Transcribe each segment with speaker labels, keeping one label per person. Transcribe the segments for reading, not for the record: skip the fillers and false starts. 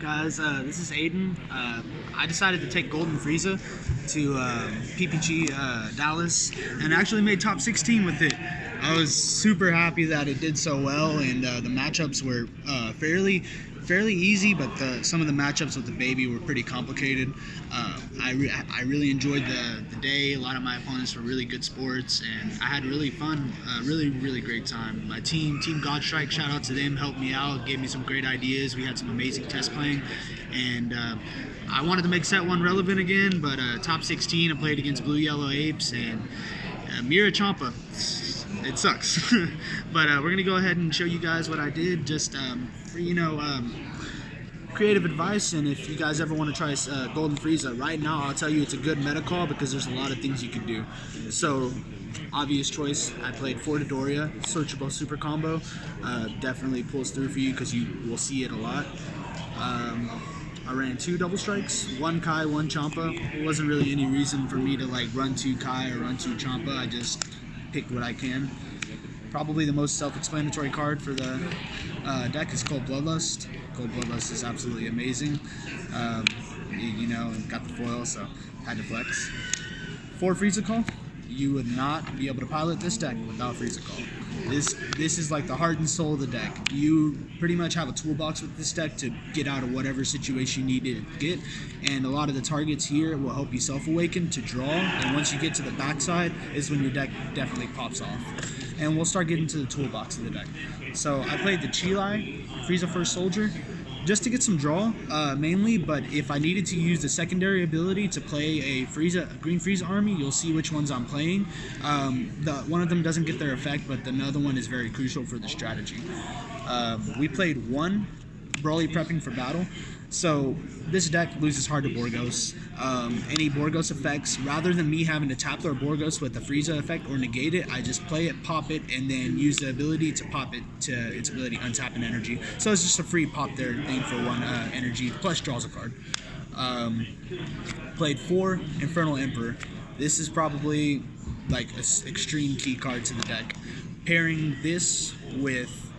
Speaker 1: guys? This is Aiden. I decided to take Golden FRIEZA to PPG Dallas and actually made top 16 with it. I was super happy that it did so well, and the matchups were fairly easy, but some of the matchups with the baby were pretty complicated. I really enjoyed the day. A lot of my opponents were really good sports, and I had really fun, really great time. My team Godstrike, shout out to them, helped me out, gave me some great ideas. We had some amazing test playing, and I wanted to make set 1 relevant again, but top 16, I played against Blue Yellow Apes and Mira Champa. It sucks. But we're going to go ahead and show you guys what I did, just for, creative advice. And if you guys ever want to try Golden FRIEZA, right now I'll tell you it's a good meta call because there's a lot of things you can do. So, obvious choice, I played Doria, searchable super combo. Definitely pulls through for you because you will see it a lot. I ran 2 double strikes, 1 Kai, 1 Champa. There wasn't really any reason for me to run 2 Kai or run 2 Champa. I just picked what I can. Probably the most self-explanatory card for the deck is Cold Bloodlust. Cold Bloodlust is absolutely amazing. Got the foil, so had to flex. For FRIEZA Call, you would not be able to pilot this deck without FRIEZA Call. This is like the heart and soul of the deck. You pretty much have a toolbox with this deck to get out of whatever situation you need to get, and a lot of the targets here will help you self-awaken to draw, and once you get to the backside is when your deck definitely pops off. And we'll start getting to the toolbox of the deck. So I played the Chilai, FRIEZA First Soldier, just to get some draw, mainly, but if I needed to use the secondary ability to play a Green FRIEZA army, you'll see which ones I'm playing. One of them doesn't get their effect, but another one is very crucial for the strategy. We played 1 Broly prepping for battle. So this deck loses hard to Borgos. Any Borgos effects, rather than me having to tap their Borgos with a FRIEZA effect or negate it, I just play it, pop it, and then use the ability to pop it to its ability untap an energy. So it's just a free pop there thing for 1 energy, plus draws a card. Played 4 Infernal Emperor. This is probably like an extreme key card to the deck. Pairing this with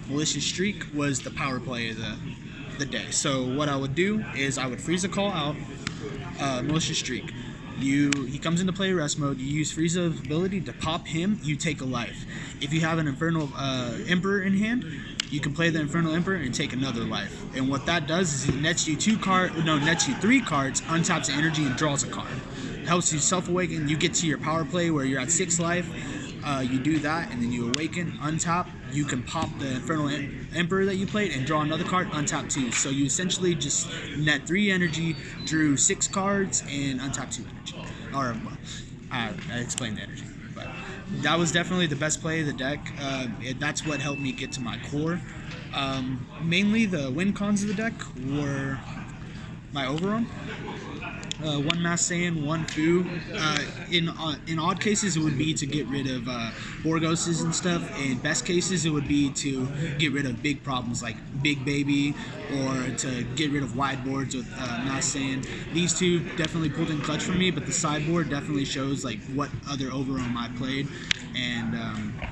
Speaker 1: Malicious Streak was the power play of the day. So what I would do is I would FRIEZA Call out Malicious Streak. He comes into play rest mode. You use FRIEZA's ability to pop him. You take a life. If you have an Infernal Emperor in hand, you can play the Infernal Emperor and take another life. And what that does is it nets you 3 cards, untaps the energy, and draws a card. Helps you self-awaken. You get to your power play where you're at 6 life. You do that, and then you awaken, untap. You can pop the Infernal Emperor that you played and draw another card, untap 2. So you essentially just net 3 energy, drew 6 cards, and untap 2 energy. Or, well, I explained the energy, but that was definitely the best play of the deck. That's what helped me get to my core. Mainly the win cons of the deck were my overarm. 1 Mass Saiyan, 1 Fu. In odd cases, it would be to get rid of Borgoses and stuff. In best cases, it would be to get rid of big problems like Big Baby, or to get rid of wide boards with Mass Saiyan. These 2 definitely pulled in clutch for me, but the sideboard definitely shows what other overarm I played, and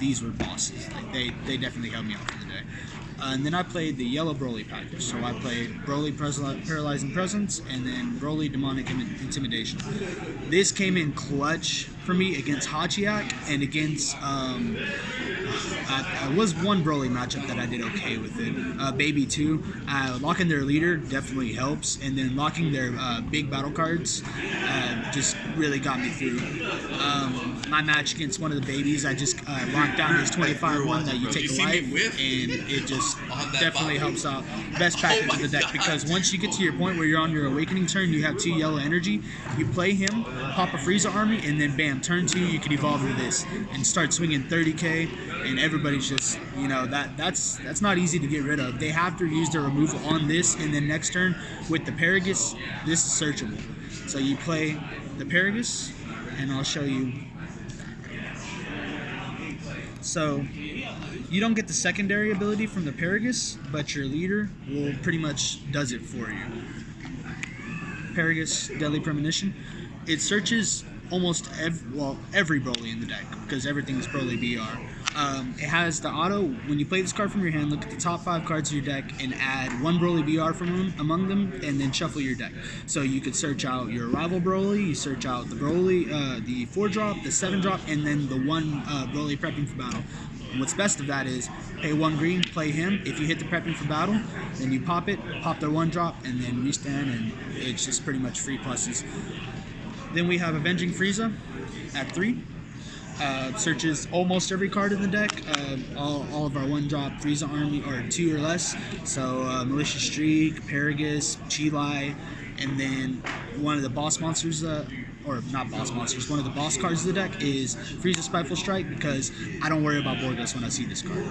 Speaker 1: these were bosses. They definitely helped me out for the day. And then I played the yellow Broly package. So I played Broly Paralyzing Presence and then Broly Demonic Intimidation. This came in clutch for me against Hachiak and against was 1 Broly matchup that I did okay with it. Baby 2. Locking their leader definitely helps, and then locking their big battle cards just really got me through. My match against one of the babies, I just locked down his 25-1 that you take a life, and it just definitely helps out. Best package of the deck, because once you get to your point where you're on your awakening turn, you have 2 yellow energy, you play him, pop a FRIEZA army, and then bam, turn 2, you can evolve into this and start swinging 30k, and everybody's just, that's not easy to get rid of. They have to use their removal on this, and then next turn with the Paragus, this is searchable. So you play the Paragus, and I'll show you. So you don't get the secondary ability from the Paragus, but your leader will pretty much does it for you. Paragus, Deadly Premonition. It searches every Broly in the deck, because everything's Broly BR. It has the auto, when you play this card from your hand, look at the top 5 cards of your deck and add 1 Broly BR from among them, and then shuffle your deck. So you could search out your rival Broly, you search out the Broly, the 4-drop, the 7-drop, and then the 1 Broly prepping for battle. And what's best of that is, pay 1 green, play him. If you hit the prepping for battle, then you pop it, pop their 1-drop, and then restand, and it's just pretty much free pluses. Then we have Avenging Frieza at 3. Searches almost every card in the deck. All of our 1-drop Frieza army, or 2 or less. So Malicious Streak, Paragus, Chilai, and then one of the boss monsters, or not boss monsters, one of the boss cards of the deck is Frieza Spiteful Strike, because I don't worry about Borgos when I see this card.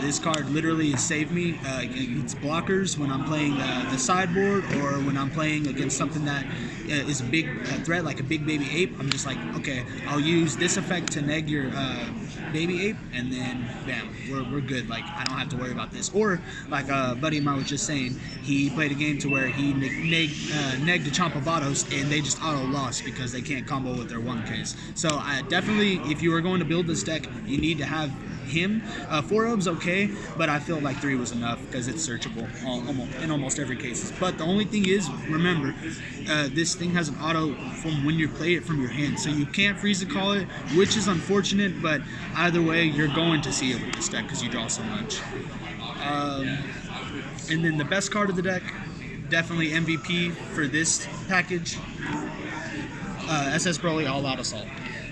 Speaker 1: This card literally has saved me against blockers when I'm playing the sideboard, or when I'm playing against something that is a big threat, like a big baby ape. I'm just like, okay, I'll use this effect to neg your baby ape, and then bam, we're good. Like, I don't have to worry about this. Or like a buddy of mine was just saying, he played a game to where he negged the Champavados, and they just auto lost because they can't combo with their 1Ks. So I definitely, if you are going to build this deck, you need to have him. 4 Ob's okay, but I feel like 3 was enough because it's searchable in almost every case. But the only thing is, remember, this thing has an auto from when you play it from your hand, so you can't Frieza call it, which is unfortunate, but either way, you're going to see it with this deck because you draw so much. And then the best card of the deck, definitely MVP for this package, SS Broly All Out Assault.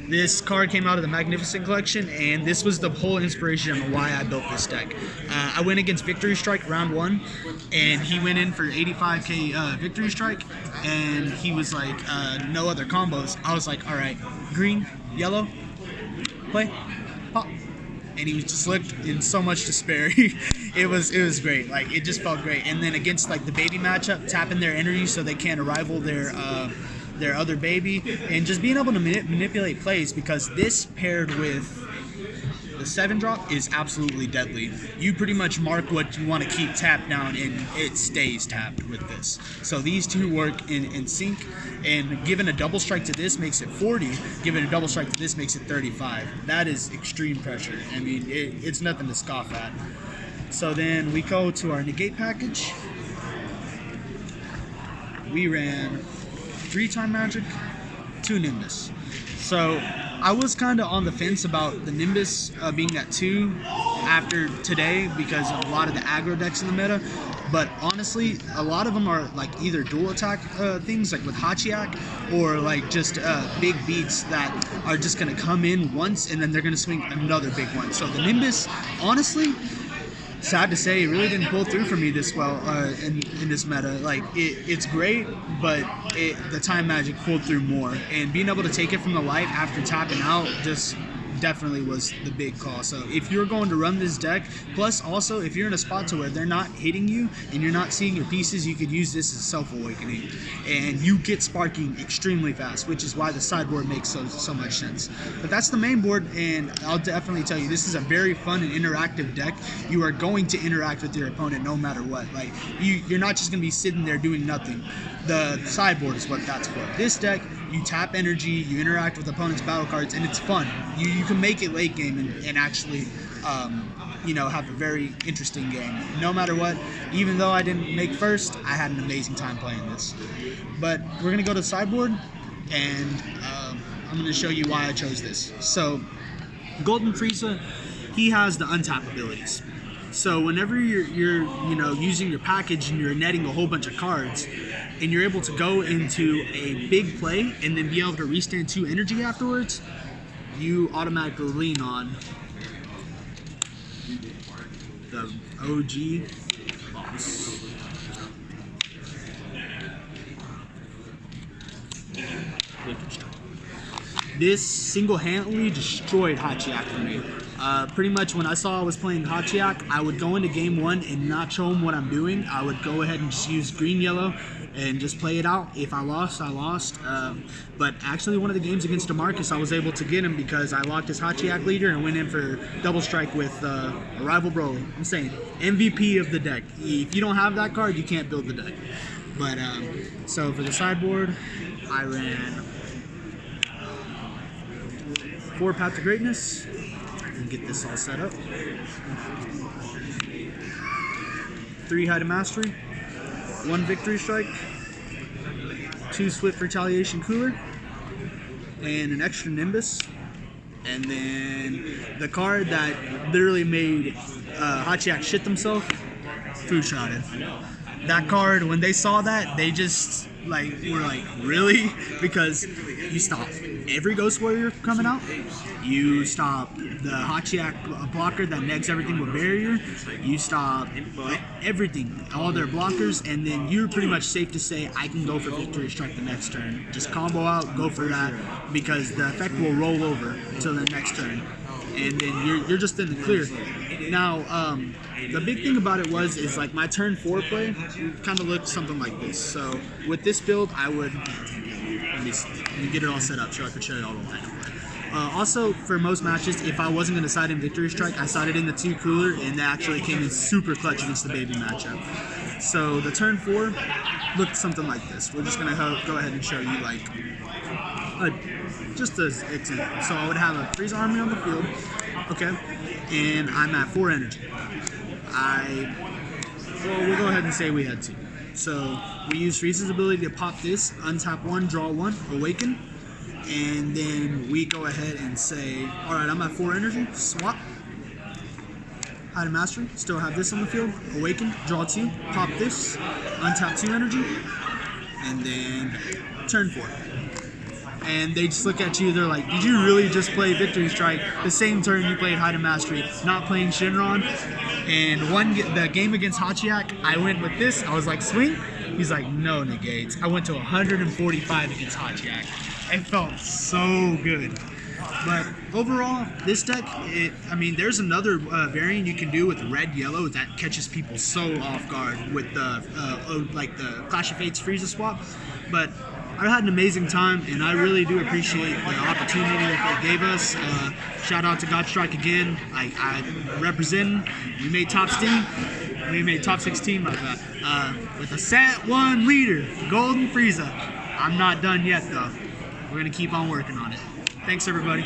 Speaker 1: This card came out of the Magnificent Collection, and this was the whole inspiration on why I built this deck. I went against Victory Strike round 1, and he went in for 85k Victory Strike, and he was like, no other combos. I was like, all right, green, yellow, play, pop. And he was just looked in so much despair. It was great. Like, it just felt great. And then against like the baby matchup, tapping their energy so they can't rival their other baby, and just being able to manipulate plays, because this paired with the 7-drop is absolutely deadly. You pretty much mark what you want to keep tapped down, and it stays tapped with this. So these two work in sync, and giving a double strike to this makes it 40, giving a double strike to this makes it 35. That is extreme pressure. I mean, it's nothing to scoff at. So then we go to our negate package. We ran 3 Time Magic, 2 Nimbus. So I was kind of on the fence about the Nimbus being at 2 after today because of a lot of the aggro decks in the meta, but honestly, a lot of them are like either dual attack things like with Hachiak, or like just big beats that are just going to come in once and then they're going to swing another big one. So the Nimbus, honestly, sad to say, it really didn't pull through for me this well in this meta. Like, it's great, but the Time Magic pulled through more. And being able to take it from the light after tapping out just definitely was the big call. So if you're going to run this deck, plus also if you're in a spot to where they're not hitting you and you're not seeing your pieces, you could use this as self-awakening, and you get sparking extremely fast, which is why the sideboard makes so much sense. But that's the main board, and I'll definitely tell you, this is a very fun and interactive deck. You are going to interact with your opponent no matter what. Like, you're not just going to be sitting there doing nothing. The sideboard is what that's for. This deck, you tap energy, you interact with opponent's battle cards, and it's fun. You can make it late game and actually, have a very interesting game. No matter what, even though I didn't make first, I had an amazing time playing this. But we're going to go to the sideboard, and I'm going to show you why I chose this. So, Golden Frieza, he has the untap abilities. So whenever you're using your package and you're netting a whole bunch of cards, and you're able to go into a big play and then be able to restand 2 energy afterwards, you automatically lean on the OG boss. This single-handedly destroyed Hachiak for me. Pretty much when I saw I was playing Hachiak, I would go into game 1 and not show him what I'm doing. I would go ahead and just use green-yellow and just play it out. If I lost, I lost. But actually one of the games against DeMarcus, I was able to get him because I locked his Hachiak leader and went in for double strike with a rival Broly. I'm saying MVP of the deck. If you don't have that card, you can't build the deck. But so for the sideboard, I ran 4 Path to Greatness. And get this all set up. 3 High to Mastery. 1 Victory Strike. 2 Swift Retaliation Cooler. And an extra Nimbus. And then the card that literally made Hachiak shit themselves, Food Shrouded. That card, when they saw that, they just were like, really? Because you stop every Ghost Warrior coming out. You stop the Hachiak blocker that negs everything with barrier. You stop everything, all their blockers, and then you're pretty much safe to say I can go for Victory Strike the next turn. Just combo out, go for that, because the effect will roll over till the next turn, and then you're just in the clear. Now, the big thing about it is like my turn 4 play kind of looked something like this. So with this build, I would let me get it all set up so I could show you all the lineup. Also, for most matches, if I wasn't going to side in Victory Strike, I sided in the 2 Cooler, and that actually came in super clutch against the baby matchup. So the turn 4 looked something like this. We're just going to go ahead and show you just as example. So I would have a Frieza army on the field, okay, and I'm at 4 energy. We'll go ahead and say we had 2. So we use Frieza's ability to pop this, untap 1, draw 1, awaken, and then we go ahead and say, alright, I'm at 4 energy, swap, High to Mastery, still have this on the field, awaken, draw 2, pop this, untap 2 energy, and then turn 4. And they just look at you, they're like, did you really just play Victory Strike the same turn you played High to Mastery, not playing Shinron? And the game against Hachiak, I went with this, I was like, swing? He's like, no negates. I went to 145 against Hachiak. It felt so good. But overall, this deck, there's another variant you can do with red-yellow that catches people so off guard with the Clash of Fates Frieza swap. But I had an amazing time, and I really do appreciate the opportunity that they gave us. Shout out to Godstrike again. I represent. We made top 16. We made top 16 with a set 1 leader, Golden Frieza. I'm not done yet though. We're gonna keep on working on it. Thanks everybody.